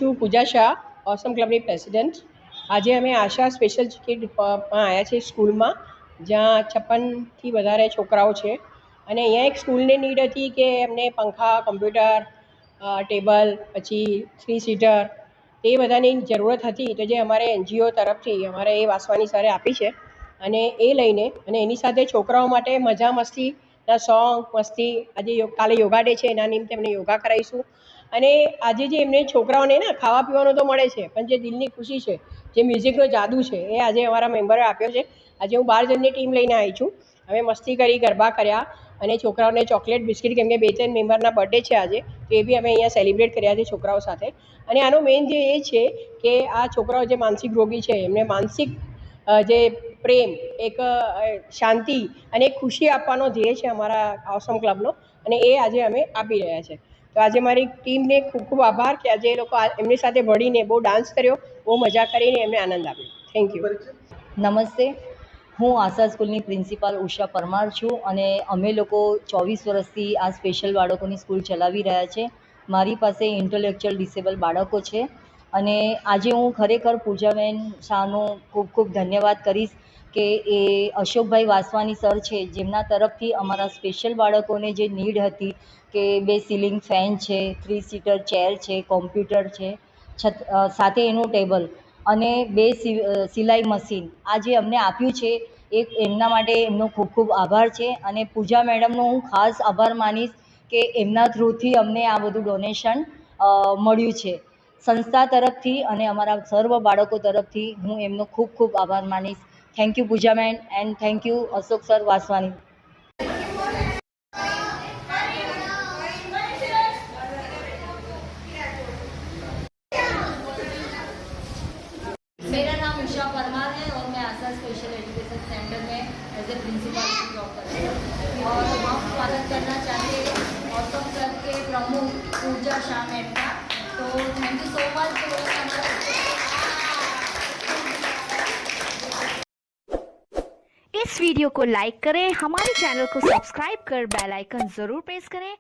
છું પૂજા શાહ, ઓસમ ક્લબની પ્રેસિડેન્ટ. આજે અમે આશા સ્પેશિયલ કિડમાં આવ્યા છીએ સ્કૂલમાં, જ્યાં 56થી વધારે છોકરાઓ છે. અને અહીંયા એક સ્કૂલની નીડ હતી કે એમને પંખા, કમ્પ્યુટર, ટેબલ, પછી 3 સીટર એ બધાની જરૂરત હતી. તો જે અમારે NGO તરફથી અમારે એ વાસવાની સરે આપી છે. અને એ લઈને અને એની સાથે છોકરાઓ માટે મજા મસ્તીના સોંગ, મસ્તી, આજે કાલે યોગા ડે છે, એના નિમિત્તે એમને યોગા કરાવીશું. અને આજે જે એમને છોકરાઓને ખાવા પીવાનું તો મળે છે, પણ જે દિલની ખુશી છે, જે મ્યુઝિકનો જાદુ છે, એ આજે અમારા મેમ્બરે આપ્યો છે. આજે હું 12 જણની ટીમ લઈને આવી છું. અમે મસ્તી કરી, ગરબા કર્યા અને છોકરાઓને ચોકલેટ, બિસ્કિટ, કેમ કે 2-3 મેમ્બરના બર્થડે છે આજે, તો એ બી અમે અહીંયા સેલિબ્રેટ કર્યા છે છોકરાઓ સાથે. અને આનો મેઇન જે એ છે કે આ છોકરાઓ જે માનસિક રોગી છે એમને માનસિક જે પ્રેમ, એક શાંતિ અને એક ખુશી આપવાનો ધ્યેય છે અમારા ઓસમ ક્લબનો, અને એ આજે અમે આપી રહ્યા છે. તો આજે મારી ટીમને ખૂબ ખૂબ આભાર કે આજે એ લોકો એમની સાથે ભળીને બહુ ડાન્સ કર્યો, બહુ મજા કરીને એમને આનંદ આપ્યો. Thank you. નમસ્તે, હું આશા સ્કૂલની પ્રિન્સિપાલ ઉષા પરમાર છું અને અમે લોકો 24 વર્ષથી આ સ્પેશિયલ બાળકોની સ્કૂલ ચલાવી રહ્યા છે. મારી પાસે ઇન્ટેલેક્ચ્યુઅલ ડિસેબલ બાળકો છે અને આજે હું ખરેખર પૂજાબેન શાહનો ખૂબ ખૂબ ધન્યવાદ કરીશ કે એ અશોકભાઈ વાસવાની સર છે, જેમના તરફથી અમારા સ્પેશિયલ બાળકોને જે નીડ હતી કે 2 સીલિંગ ફેન છે, 3 સીટર ચેર છે, કોમ્પ્યુટર છે, સાથે એનું ટેબલ અને 2 સિલાઈ મશીન આ જે અમને આપ્યું છે, એક એમના માટે એમનો ખૂબ ખૂબ આભાર છે. અને પૂજા મેડમનો હું ખાસ આભાર માનીશ કે એમના થ્રુથી અમને આ બધું ડોનેશન મળ્યું છે સંસ્થા તરફથી, અને અમારા સર્વ બાળકો તરફથી હું એમનો ખૂબ ખૂબ આભાર માનીશ. Thank you Pooja ma'am, and thank you Ashok sir Vaswani. मेरा नाम उषा परमार है और मैं Asha special education centre as a ए प्रिंसिपल की जॉब करती हूँ. और हम स्वागत करना चाहते हैं ऑसम क्लब के प्रमुख पूजा शाह मैम का. तो थैंक यू सो मच. इस वीडियो को लाइक करें, हमारे चैनल को सब्सक्राइब कर बेल आइकन ज़रूर प्रेस करें